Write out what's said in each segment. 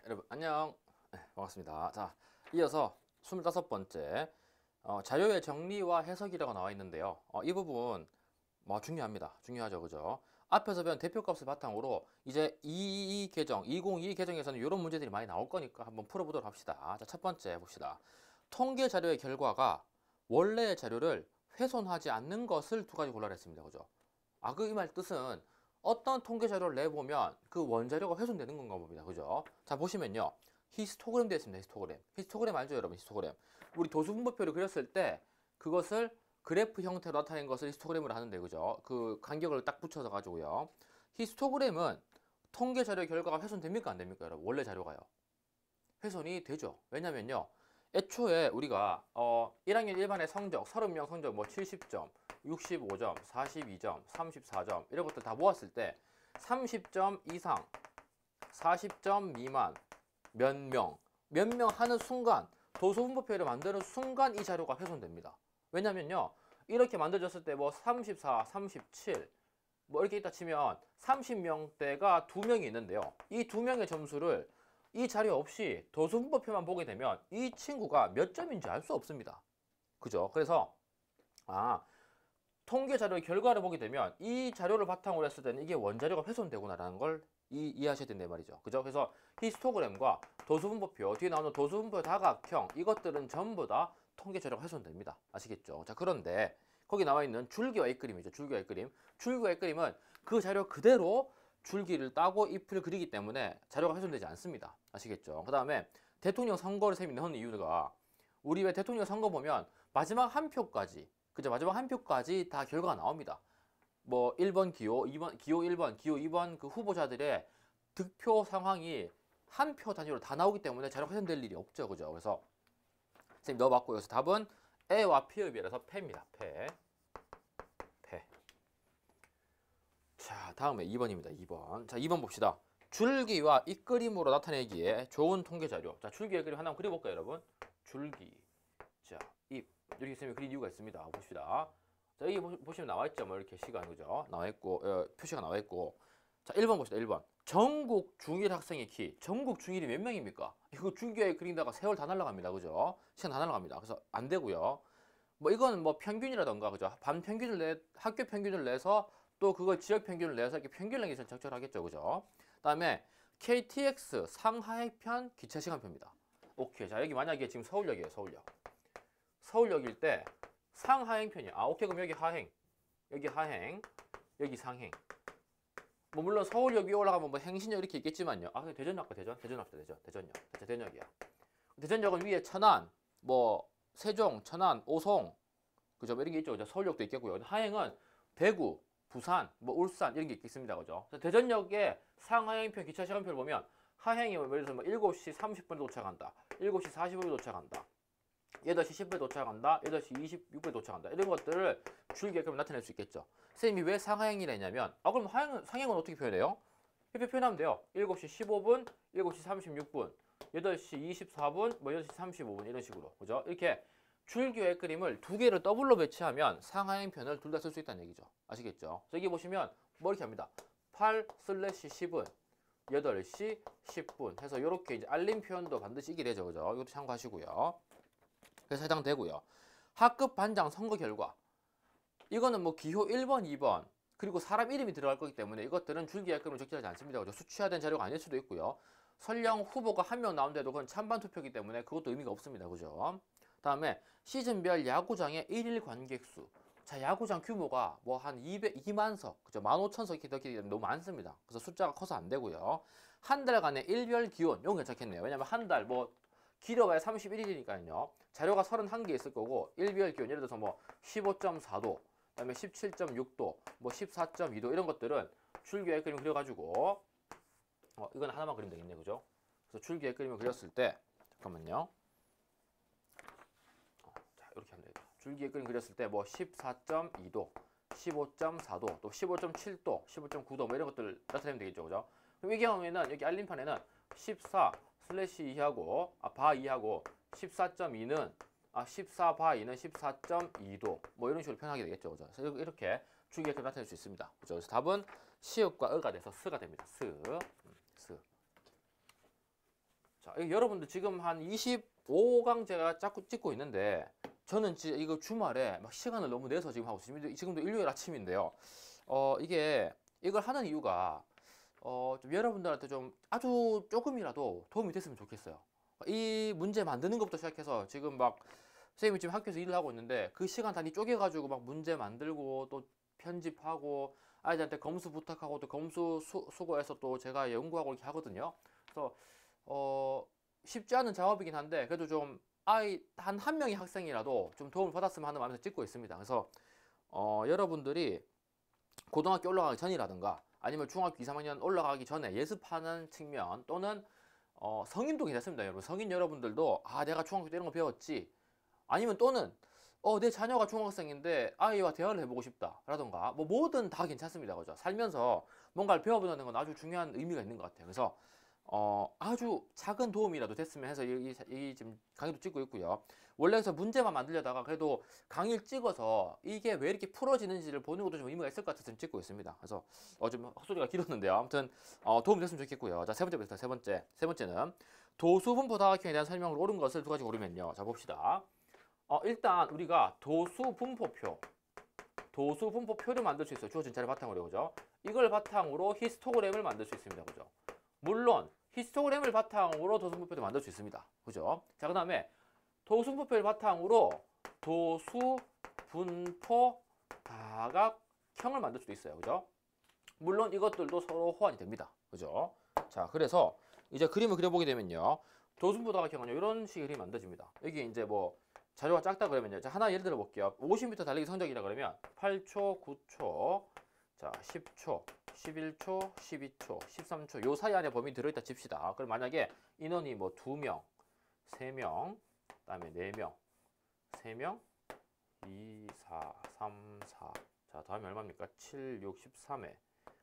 여러분 안녕. 네, 반갑습니다. 자, 이어서 25번째 자료의 정리와 해석이라고 나와 있는데요. 이 부분 뭐 중요합니다. 중요하죠, 그죠? 앞에서 배운 대표값을 바탕으로 이제 22 계정, 2022 계정에서는 이런 문제들이 많이 나올 거니까 한번 풀어보도록 합시다. 자, 첫 번째 봅시다. 통계 자료의 결과가 원래의 자료를 훼손하지 않는 것을 두 가지 골라라 했습니다. 그죠? 그 이 말 뜻은 어떤 통계 자료를 내보면 그 원자료가 훼손되는 건가 봅니다. 그죠? 자, 보시면요. 히스토그램 되어 있습니다. 히스토그램. 히스토그램 알죠, 여러분? 히스토그램. 우리 도수분모표를 그렸을 때 그것을 그래프 형태로 나타낸 것을 히스토그램으로 하는데, 그죠? 그 간격을 딱 붙여서 가지고요. 히스토그램은 통계 자료 결과가 훼손됩니까? 안 됩니까, 여러분? 원래 자료가요. 훼손이 되죠. 왜냐면요. 애초에 우리가 1학년 일반의 성적, 30명 성적 뭐 70점, 65점, 42점, 34점 이런 것들 다 모았을 때 30점 이상, 40점 미만 몇 명 하는 순간 도수분모표를 만드는 순간 이 자료가 훼손됩니다. 왜냐면요. 이렇게 만들어졌을 때 뭐 34, 37 뭐 이렇게 있다 치면 30명대가 2명이 있는데요. 이 2명의 점수를 이 자료 없이 도수분모표만 보게 되면 이 친구가 몇 점인지 알 수 없습니다. 그죠? 그래서 통계 자료의 결과를 보게 되면 이 자료를 바탕으로 했을 때는 이게 원자료가 훼손되구나라는 걸 이해하셔야 된단 말이죠. 그죠? 그래서 히스토그램과 도수분모표, 뒤에 나오는 도수분모 다각형 이것들은 전부 다 통계 자료가 훼손됩니다. 아시겠죠? 자, 그런데 거기 나와 있는 줄기와 잇그림이죠. 줄기와 잇그림. 줄기와 잇그림은 그 자료 그대로 줄기를 따고 잎을 그리기 때문에 자료가 훼손되지 않습니다. 아시겠죠? 그 다음에 대통령 선거를 셈이 넣은 이유가 우리 왜 대통령 선거 보면 마지막 한 표까지, 그죠? 마지막 한 표까지 다 결과가 나옵니다. 뭐 1번 기호, 2번 기호 1번, 기호 2번 그 후보자들의 득표 상황이 한 표 단위로 다 나오기 때문에 자료가 훼손될 일이 없죠. 그죠? 그래서 선생님 넣어봤고 여기서 답은 애와 피에 비례해서 패입니다. 패. 자, 다음에 2번입니다. 2번. 자, 2번 봅시다. 줄기와 잇그림으로 나타내기에 좋은 통계 자료. 자, 줄기의 그림 하나 한번 그려볼까요, 여러분? 줄기. 자, 잎. 이렇게 쌤이 그린 이유가 있습니다. 봅시다. 자, 여기 보시면 나와 있죠. 뭐 이렇게 시간, 그죠? 나와 있고, 표시가 나와 있고. 자, 1번 봅시다. 1번. 전국 중1 학생의 키. 전국 중1이 몇 명입니까? 이거 줄기에 그린다가 세월 다 날아갑니다. 그죠? 시간 다 날아갑니다. 그래서 안 되고요. 뭐 이거는 뭐 평균이라던가, 그죠? 반 평균을 학교 평균을 내서 또 그걸 지역 평균을 내서 이렇게 평균을 내기 전 적절하겠죠. 그죠? 그다음에 KTX 상하이편 기차 시간표입니다. 오케이. 자, 여기 만약에 지금 서울역이에요. 서울역. 서울역일 때 상하행편이야. 오케이. 그럼 여기 하행. 여기 하행. 여기 상행. 뭐 물론 서울역 위에 올라가면 뭐 행신역 이렇게 있겠지만요. 대전역 할까? 대전 합시다. 대전역. 대전역이야. 대전역은 위에 천안, 뭐 세종, 천안, 오송, 그죠? 뭐 이런 게 있죠. 그죠? 서울역도 있겠고요. 하행은 대구, 부산, 뭐 울산 이런 게 있겠습니다. 그죠? 대전역의 상하행편 기차 시간표를 보면 하행이 예를 들어서 뭐 7시 30분에 도착한다. 7시 45분에 도착한다. 8시 10분에 도착한다. 8시 26분에 도착한다. 이런 것들을 줄기에 그럼 나타낼 수 있겠죠. 선생님이 왜 상하행이라 했냐면 그럼 상행은 어떻게 표현해요? 이렇게 표현하면 돼요. 7시 15분, 7시 36분, 8시 24분, 뭐 8시 35분 이런 식으로. 그죠? 이렇게 줄기의 그림을 두 개를 더블로 배치하면 상하행편을 둘 다 쓸 수 있다는 얘기죠. 아시겠죠? 여기 보시면 뭐 이렇게 합니다. 8/10은 8시 10분 해서 이렇게 이제 알림 표현도 반드시 있게 되죠. 그죠? 이것도 참고하시고요. 그래서 해당되고요. 학급 반장 선거 결과. 이거는 뭐 기호 1번, 2번 그리고 사람 이름이 들어갈 거기 때문에 이것들은 줄기의 그림을 적절하지 않습니다. 그죠? 수치화된 자료가 아닐 수도 있고요. 설령 후보가 한 명 나온데도 그건 찬반 투표이기 때문에 그것도 의미가 없습니다. 그죠? 다음에 시즌별 야구장의 1일 관객수. 자, 야구장 규모가 뭐 한 2만석, 그죠? 15,000석 이렇게 되기 때문에 너무 많습니다. 그래서 숫자가 커서 안 되고요. 한 달간의 일별 기온, 이건 괜찮겠네요. 왜냐면 한 달 뭐 길어봐야 31일이니까요. 자료가 31개 있을 거고 일별 기온 예를 들어서 뭐 15.4도, 그다음에 17.6도, 뭐 14.2도 이런 것들은 줄기의 그림 그려가지고 이건 하나만 그리면 되겠네, 그죠? 그래서 줄기의 그림을 그렸을 때 잠깐만요. 자, 이렇게 하면 되겠다. 줄기의 그림 그렸을 때 뭐 14.2도, 15.4도, 또 15.7도, 15.9도 뭐 이런 것들 나타내면 되겠죠, 그죠? 그럼 이 경우에는 여기 알림판에는 14/2하고 바 2하고 14.2는 14바 2는 14.2도 뭐 이런 식으로 표현하게 되겠죠, 그죠? 그래서 이렇게 줄기의 그림 나타낼 수 있습니다, 그죠? 그래서 답은 시읍과 을가 돼서 스가 됩니다. 스. 자, 여러분들 지금 한 25강 제가 자꾸 찍고 있는데 저는 진짜 이거 주말에 막 시간을 너무 내서 지금 하고 있습니다. 지금도 일요일 아침인데요. 이게 이걸 하는 이유가 좀 여러분들한테 좀 아주 조금이라도 도움이 됐으면 좋겠어요. 이 문제 만드는 것부터 시작해서 지금 막 선생님이 지금 학교에서 일을 하고 있는데 그 시간 단위 쪼개가지고 막 문제 만들고 또 편집하고 아이들한테 검수 부탁하고 또 검수 수고해서 또 제가 연구하고 이렇게 하거든요. 그래서 쉽지 않은 작업이긴 한데 그래도 좀 아이 한 명의 학생이라도 좀 도움을 받았으면 하는 마음에서 찍고 있습니다. 그래서 여러분들이 고등학교 올라가기 전이라든가 아니면 중학교 2, 3학년 올라가기 전에 예습하는 측면 또는 성인도 괜찮습니다. 여러분 성인 여러분들도 내가 중학교 때 이런 거 배웠지 아니면 또는 내 자녀가 중학생인데 아이와 대화를 해보고 싶다 라던가 뭐 뭐든 다 괜찮습니다. 그죠? 살면서 뭔가를 배워보는 건 아주 중요한 의미가 있는 것 같아요. 그래서 아주 작은 도움이라도 됐으면 해서 이 지금 강의도 찍고 있고요. 원래 그래서 문제만 만들려다가 그래도 강의를 찍어서 이게 왜 이렇게 풀어지는지를 보는 것도 좀 의미가 있을 것 같아서 지금 찍고 있습니다. 그래서 좀 헛소리가 길었는데요. 아무튼 도움이 됐으면 좋겠고요. 자, 세 번째부터 세 번째는 도수분포 다각형에 대한 설명을 옳은 것을 두 가지 고르면요. 자, 봅시다. 일단 우리가 도수분포표를 만들 수 있어요. 주어진 자료 바탕으로. 그죠? 이걸 바탕으로 히스토그램을 만들 수 있습니다. 그죠? 물론 히스토그램을 바탕으로 도수분포표도 만들 수 있습니다. 그죠? 자, 그 다음에 도수분포표를 바탕으로 도수분포 다각형을 만들 수도 있어요. 그죠? 물론 이것들도 서로 호환이 됩니다. 그죠? 자, 그래서 이제 그림을 그려보게 되면요. 도수분포 다각형은요, 이런 식의 그림이 만들어집니다. 여기 이제 뭐 자료가 작다 그러면요. 자, 하나 예를 들어 볼게요. 50m 달리기 성적이라 그러면 8초, 9초, 자, 10초, 11초, 12초, 13초 요 사이 안에 범위 들어있다 칩시다. 그럼 만약에 인원이 뭐 2명, 3명, 그다음에 4명, 3명, 2, 4, 3, 4. 자, 다음에 얼마입니까? 7, 6, 13회.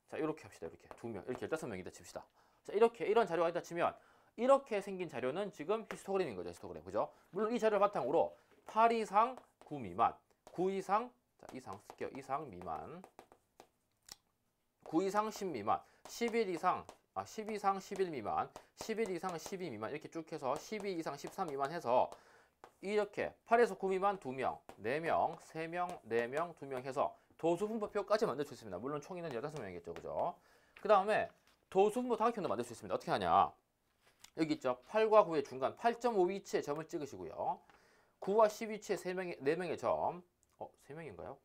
자, 이렇게 합시다. 이렇게 2명, 이렇게 15명이다 칩시다. 자, 이렇게 이런 자료가 있다 치면 이렇게 생긴 자료는 지금 히스토그램인 거죠. 히스토그램. 그죠? 물론 이 자료를 바탕으로 8 이상 9 미만, 9 이상, 자, 이상 쓸게요. 이상 미만, 9 이상 10 미만, 11 이상, 10 이상 11 미만, 11 이상 12 미만 이렇게 쭉 해서 12 이상 13 미만 해서 이렇게 8에서 9 미만 2명, 4명, 3명, 4명, 2명 해서 도수분포표까지 만들 수 있습니다. 물론 총 인원 15명이겠죠. 그죠? 그 다음에 도수분포 다각형도 만들 수 있습니다. 어떻게 하냐? 여기 있죠. 8과 9의 중간 8.5 위치에 점을 찍으시고요. 9와 10 위치에 4명의 점. 3명인가요?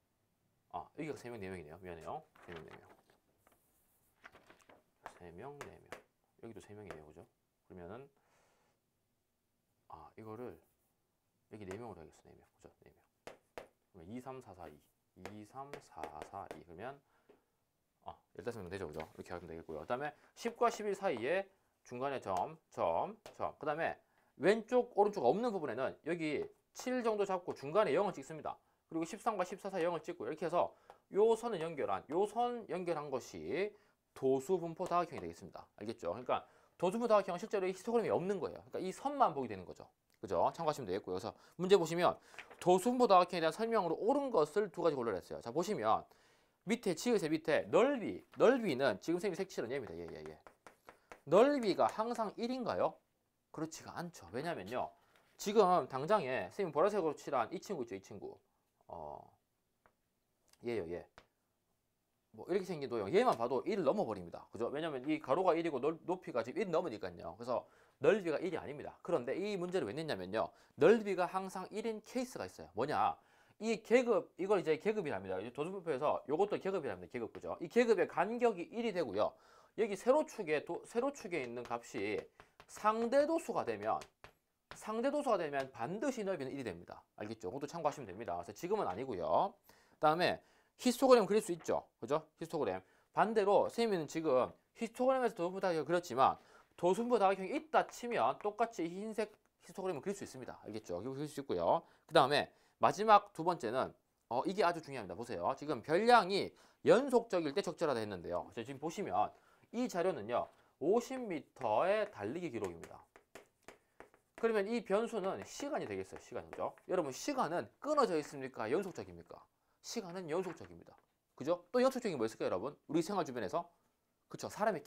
여기가 3명, 4명이네요. 미안해요. 3명, 4명. 3명, 4명. 여기도 3명이네요. 그죠? 그러면은 이거를 여기 4명으로 하겠어. 4명. 그죠? 4명. 그러면 2, 3, 4, 4, 2. 2, 3, 4, 4, 2. 그러면 15명 되죠. 그죠? 이렇게 하면 되겠고요. 그 다음에 10과 11 사이에 중간에 점. 그 다음에 왼쪽, 오른쪽 없는 부분에는 여기 7 정도 잡고 중간에 0을 찍습니다. 그리고 13과 14 사이 0을 찍고 이렇게 해서 요 선을 연결한 것이 도수분포 다각형이 되겠습니다. 알겠죠? 그러니까 도수분포 다각형은 실제로 히스토그램이 없는 거예요. 그러니까 이 선만 보게 되는 거죠. 그죠? 참고하시면 되겠고요. 그래서 문제 보시면 도수분포 다각형에 대한 설명으로 옳은 것을 두 가지 골라냈어요. 자, 보시면 밑에 지그세 밑에 넓이는 지금 선생님이 색칠은 얘입니다. 예. 넓이가 항상 1인가요? 그렇지가 않죠. 왜냐면요. 지금 당장에 선생님 보라색으로 칠한 이 친구 있죠. 이 친구. 얘요. 뭐 이렇게 생긴 도형. 얘만 봐도 1을 넘어버립니다. 그죠? 왜냐면 이 가로가 1이고 높이가 지금 1 넘으니까요. 그래서 넓이가 1이 아닙니다. 그런데 이 문제를 왜 냈냐면요. 넓이가 항상 1인 케이스가 있어요. 뭐냐? 이 계급, 이걸 이제 계급이랍니다. 도수분포에서 이것도 계급이랍니다. 계급. 그죠? 이 계급의 간격이 1이 되고요. 여기 세로축에 있는 값이 상대도수가 되면 반드시 넓이는 1이 됩니다. 알겠죠? 그것도 참고하시면 됩니다. 그래서 지금은 아니고요. 그 다음에 히스토그램 그릴 수 있죠. 그죠? 히스토그램. 반대로 선생님은 지금 히스토그램에서 도수분포 다각형을 그렸지만 도수분포 다각형이 있다 치면 똑같이 흰색 히스토그램을 그릴 수 있습니다. 알겠죠? 이거 그릴 수 있고요. 그 다음에 마지막 두 번째는 이게 아주 중요합니다. 보세요. 지금 별량이 연속적일 때 적절하다 했는데요. 지금 보시면 이 자료는요. 50m의 달리기 기록입니다. 그러면 이 변수는 시간이 되겠어요. 시간이죠. 여러분 시간은 끊어져 있습니까? 연속적입니까? 시간은 연속적입니다. 그죠? 또 연속적인 게 뭐 있을까요, 여러분? 우리 생활 주변에서. 그쵸? 사람의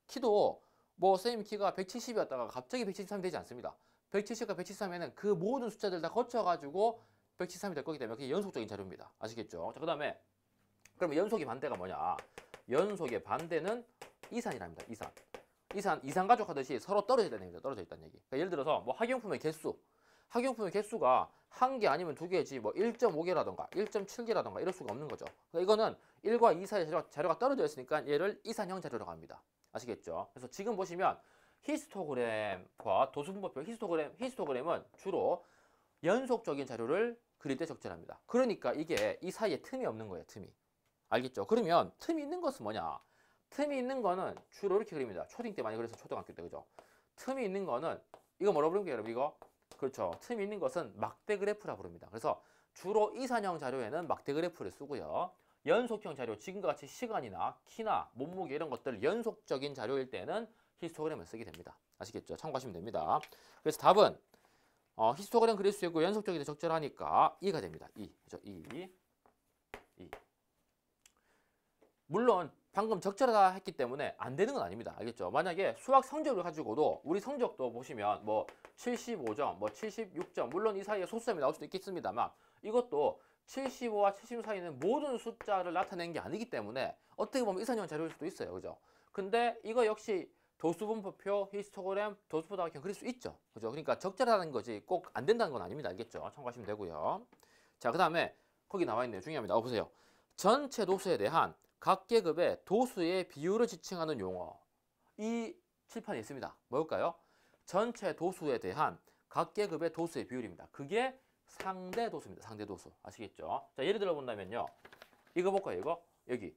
키도 뭐 선생님 키가 170이었다가 갑자기 173이 되지 않습니다. 170과 173에는 그 모든 숫자들 다 거쳐가지고 173이 될 거기 때문에 그게 연속적인 자료입니다. 아시겠죠? 자, 그 다음에 그러면 연속의 반대가 뭐냐? 연속의 반대는 이산이랍니다. 이산 가족 하듯이 서로 떨어져 있다는 얘기죠. 떨어져 있다는 얘기. 그러니까 예를 들어서 뭐 학용품의 개수가 한 개 아니면 두 개지 뭐 1.5개라던가 1.7개라던가 이럴 수가 없는 거죠. 그러니까 이거는 1과 2 사이의 자료가 떨어져 있으니까 얘를 이산형 자료라고 합니다. 아시겠죠? 그래서 지금 보시면 히스토그램과 도수분법표 히스토그램은 주로 연속적인 자료를 그릴 때 적절합니다. 그러니까 이게 이 사이에 틈이 없는 거예요. 틈이. 알겠죠? 그러면 틈이 있는 것은 뭐냐? 틈이 있는 거는 주로 이렇게 그립니다. 초딩 때 많이 그래서 초등학교 때 그죠? 틈이 있는 거는 이거 뭐라고 부르는 거예요, 여러분? 이거 그렇죠. 틈이 있는 것은 막대 그래프라 부릅니다. 그래서 주로 이산형 자료에는 막대 그래프를 쓰고요. 연속형 자료, 지금과 같이 시간이나 키나 몸무게 이런 것들 연속적인 자료일 때는 히스토그램을 쓰게 됩니다. 아시겠죠? 참고하시면 됩니다. 그래서 답은 히스토그램 그릴 수 있고 연속적이 더 적절하니까 2가 됩니다. 2. 그죠? 2. 물론 방금 적절하다 했기 때문에 안 되는 건 아닙니다. 알겠죠? 만약에 수학 성적을 가지고도 우리 성적도 보시면 뭐 75점, 뭐 76점, 물론 이 사이에 소수점이 나올 수도 있겠습니다만 이것도 75와 76 사이는 모든 숫자를 나타낸 게 아니기 때문에 어떻게 보면 이산형 자료일 수도 있어요. 그죠? 근데 이거 역시 도수분법표, 히스토그램, 도수포다각형 그릴 수 있죠. 그죠? 그러니까 적절하다는 거지 꼭 안 된다는 건 아닙니다. 알겠죠? 참고하시면 되고요. 자, 그 다음에 거기 나와 있네요. 중요합니다. 보세요. 전체 도수에 대한 각 계급의 도수의 비율을 지칭하는 용어. 이 칠판에 있습니다. 뭘까요? 전체 도수에 대한 각 계급의 도수의 비율입니다. 그게 상대도수입니다. 상대도수. 아시겠죠? 자, 예를 들어 본다면요. 이거 볼까요? 이거? 여기.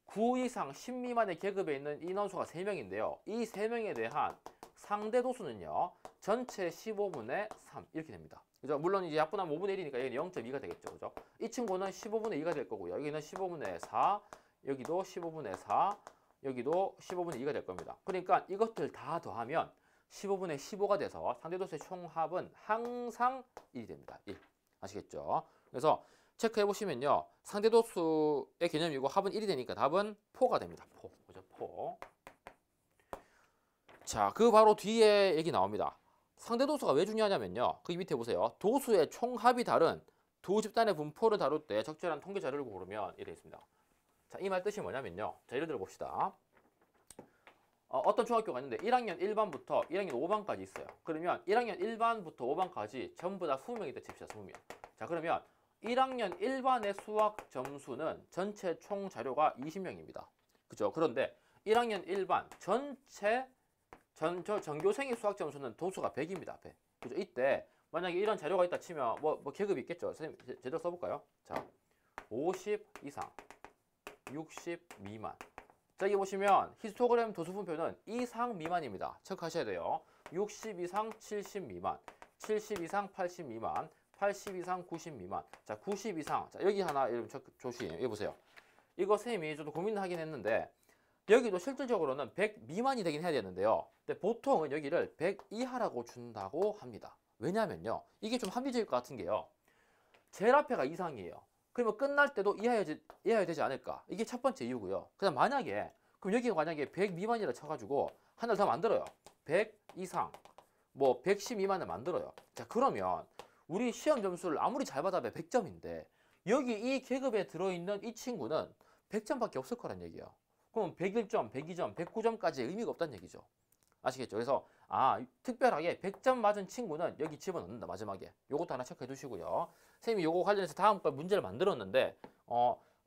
9 이상 10 미만의 계급에 있는 인원수가 3명인데요. 이 3명에 대한 상대도수는요. 전체 15분의 3 이렇게 됩니다. 그죠? 물론 이제 약분하면 5분의 1이니까 여기는 0.2가 되겠죠. 그죠? 이 친구는 15분의 2가 될 거고요. 여기는 15분의 4, 여기도 15분의 4, 여기도 15분의 2가 될 겁니다. 그러니까 이것들 다 더하면 15분의 15가 돼서 상대도수의 총합은 항상 1이 됩니다. 1. 아시겠죠? 그래서 체크해 보시면요. 상대도수의 개념이고 합은 1이 되니까 답은 포가 됩니다. 포. 그죠? 포. 자, 그 바로 뒤에 얘기 나옵니다. 상대도수가 왜 중요하냐면요. 그 밑에 보세요. 도수의 총합이 다른 두 집단의 분포를 다룰 때 적절한 통계 자료를 고르면 이래 있습니다. 자, 이 말 뜻이 뭐냐면요. 자, 예를 들어 봅시다. 어떤 중학교가 있는데 1학년 1반부터 1학년 5반까지 있어요. 그러면 1학년 1반부터 5반까지 전부 다 20명이다 칩시다. 20명. 자, 그러면 1학년 1반의 수학 점수는 전체 총 자료가 20명입니다. 그죠? 그런데 1학년 1반 전체 전교생의 수학 점수는 도수가 100입니다. 100. 그죠? 이때 만약에 이런 자료가 있다 치면 뭐 계급이 있겠죠. 선생님 제대로 써볼까요? 자, 50 이상, 60 미만. 자, 여기 보시면 히스토그램 도수분표는 이상 미만입니다. 체크하셔야 돼요. 60 이상 70 미만, 70 이상 80 미만, 80 이상 90 미만. 자, 90 이상. 자, 여기 하나 여러분 조심. 여기 보세요. 이거 선생님이 저도 고민을 하긴 했는데 여기도 실질적으로는 100 미만이 되긴 해야 되는데요. 근데 보통은 여기를 100 이하라고 준다고 합니다. 왜냐면요. 이게 좀 합리적일 것 같은 게요. 제일 앞에가 이상이에요. 그러면 끝날 때도 이하여야 되지 않을까? 이게 첫 번째 이유고요. 그다음 만약에 그럼 여기가 만약에 100 미만이라 쳐가지고 하나를 더 만들어요. 100 이상, 뭐 110 미만을 만들어요. 자, 그러면 우리 시험 점수를 아무리 잘 받아도 100점인데 여기 이 계급에 들어있는 이 친구는 100점밖에 없을 거란 얘기예요. 그럼 101점, 102점, 109점까지 의미가 없다는 얘기죠. 아시겠죠? 그래서 특별하게 100점 맞은 친구는 여기 집어넣는다. 마지막에. 요것도 하나 체크해 두시고요. 선생님이 요거 관련해서 다음 번 문제를 만들었는데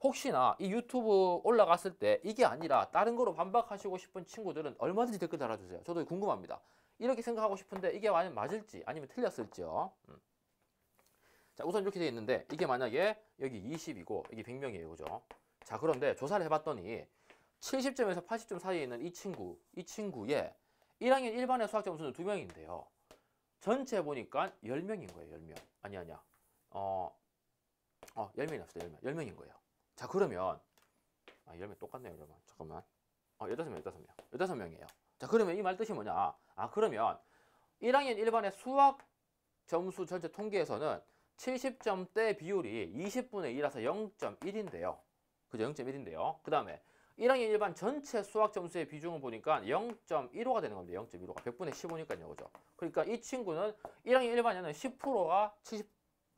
혹시나 이 유튜브 올라갔을 때 이게 아니라 다른 거로 반박하시고 싶은 친구들은 얼마든지 댓글 달아주세요. 저도 궁금합니다. 이렇게 생각하고 싶은데 이게 만약 맞을지 아니면 틀렸을지요. 자, 우선 이렇게 되어 있는데 이게 만약에 여기 20이고 여기 100명이에요. 그죠? 자, 그런데 조사를 해봤더니 70점에서 80점 사이에 있는 이 친구의 1학년 1반의 수학 점수는 2명인데요. 전체 보니까 10명인 거예요. 10명. 아니야. 10명이 없어요. 10명인 거예요. 자, 그러면 10명 똑같네요. 여러분. 잠깐만. 15명이에요. 자, 그러면 이 말 뜻이 뭐냐? 그러면 1학년 1반의 수학 점수 전체 통계에서는 70점대 비율이 20분의 2라서 0.1인데요. 그죠? 0.1인데요. 그 다음에 1학년 일반 전체 수학 점수의 비중을 보니까 0.15가 되는 겁니다. 0.15가 100분의 15니까요. 그죠? 그러니까 이 친구는 1학년 일반에는 10%가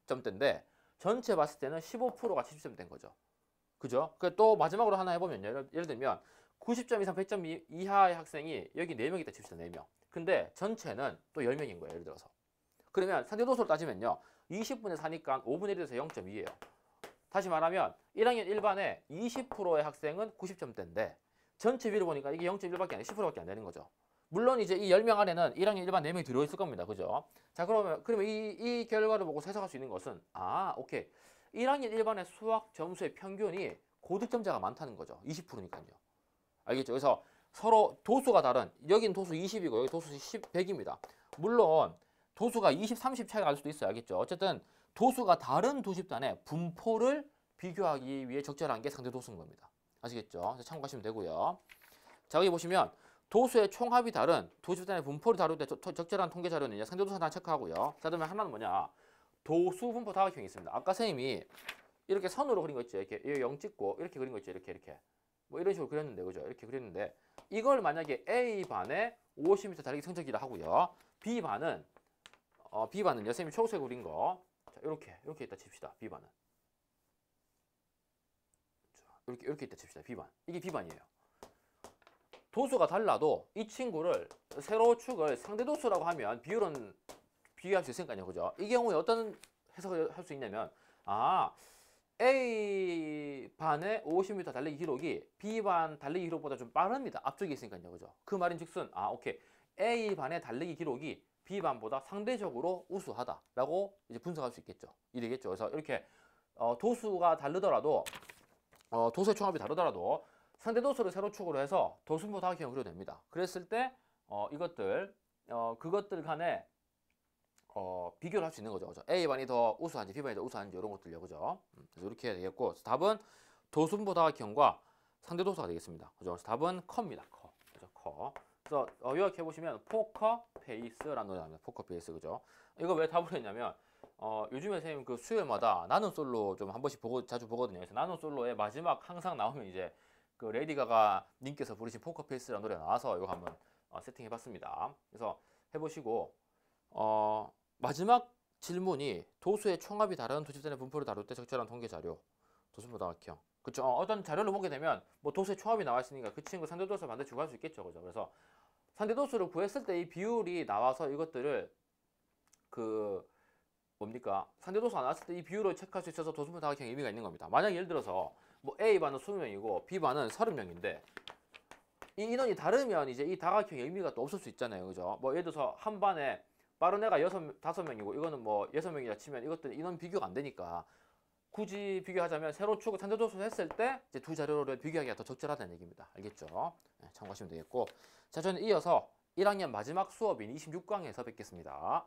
70점대인데 전체 봤을 때는 15%가 70점대인 거죠. 그죠? 또 마지막으로 하나 해보면 예를 들면 90점 이상 100점 이하의 학생이 여기 4명 있다 칩시다. 4명. 근데 전체는 또 10명인 거예요. 예를 들어서. 그러면 상대도수로 따지면요. 20분의 4니까 5분의 1에서 0.2예요. 다시 말하면 1학년 일반에 20%의 학생은 90점대인데 전체 비를 보니까 이게 0.1밖에 아니라 10%밖에 안 되는 거죠. 물론 이제 이 10명 안에는 1학년 일반 4명이 들어있을 겁니다. 그죠? 자, 그러면 이 결과를 보고 해석할 수 있는 것은 오케이. 1학년 일반의 수학 점수의 평균이 고득점자가 많다는 거죠. 20%니까요. 알겠죠? 그래서 서로 도수가 다른, 여긴 도수 20이고 여기 도수 100입니다. 물론 도수가 20, 30 차이가 날 수도 있어요. 알겠죠? 어쨌든 도수가 다른 두 집단의 분포를 비교하기 위해 적절한 게 상대 도수인 겁니다. 아시겠죠? 참고하시면 되고요. 자, 여기 보시면 도수의 총합이 다른 두 집단의 분포를 다룰 때 적절한 통계 자료는 이제 상대 도수 하나 체크하고요. 자, 그러면 하나는 뭐냐? 도수 분포 다각형이 있습니다. 아까 선생님이 이렇게 선으로 그린 거 있죠. 이렇게 0 찍고 이렇게 그린 거 있죠. 이렇게. 뭐 이런 식으로 그렸는데, 그죠? 이렇게 그렸는데 이걸 만약에 A반에 50m 달리기 성적이라 하고요. B반은요, 선생님이 초록색 그린 거. 자, 이렇게 있다 칩시다. B반은. 자, 이렇게 있다 칩시다. B반. 이게 B반이에요. 도수가 달라도 이 친구를 세로 축을 상대 도수라고 하면 비율은 비교할 수 있으니까요. 그죠? 이 경우에 어떤 해석을 할 수 있냐면 A반의 50m 달리기 기록이 B반 달리기 기록보다 좀 빠릅니다. 앞쪽에 있으니까요. 그죠? 그 말인즉슨 오케이. A반의 달리기 기록이 B반보다 상대적으로 우수하다라고 이제 분석할 수 있겠죠. 이되겠죠. 그래서 이렇게 도수가 다르더라도 도수의 총합이 다르더라도 상대 도수를 세로축으로 해서 도수분포 다각형을 그려도 됩니다. 그랬을 때 그것들 간에 비교를 할 수 있는 거죠. 그죠? A반이 더 우수한지 B반이 더 우수한지 이런 것들요. 그죠? 그래서 이렇게 해야 되겠고, 답은 도수분포 다각형과 상대 도수가 되겠습니다. 그죠? 그래서 답은 커입니다. 커. 그죠? 커. 그래서 요약해 보시면 포커 페이스라는 노래 나옵니다. 포커 페이스. 그죠? 이거 왜 답을 했냐면 요즘에 선생님 그 수요일마다 나는 솔로 좀 한 번씩 자주 보거든요. 그래서 나는 솔로의 마지막 항상 나오면 이제 그 레이디 가가 님께서 부르신 포커 페이스라는 노래가 나와서 이거 한번 세팅해 봤습니다. 그래서 해보시고 마지막 질문이 도수의 총합이 다른 두 집단의 분포를 다룰 때 적절한 통계 자료, 도수분포 다각형. 그쵸? 어떤 자료를 보게 되면 뭐 도수의 총합이 나와 있으니까 그 친구 상대도수를 반드시 구할 수 있겠죠. 그죠? 그래서 상대도수를 구했을 때 이 비율이 나와서 이것들을 상대도수가 나왔을 때 이 비율을 체크할 수 있어서 도수분포 다각형 의미가 있는 겁니다. 만약 예를 들어서 뭐 A반은 20명이고 B반은 30명인데 이 인원이 다르면 이제 이 다각형의 의미가 또 없을 수 있잖아요. 그죠? 뭐 예를 들어서 한 반에 빠른 애가 5명이고 이거는 뭐 6명이라 치면 이것들 인원 비교가 안 되니까 굳이 비교하자면 세로축을 상대도수를 했을 때 이제 두 자료를 비교하기가 더 적절하다는 얘기입니다. 알겠죠? 네, 참고하시면 되겠고, 자, 저는 이어서 1학년 마지막 수업인 26강에서 뵙겠습니다.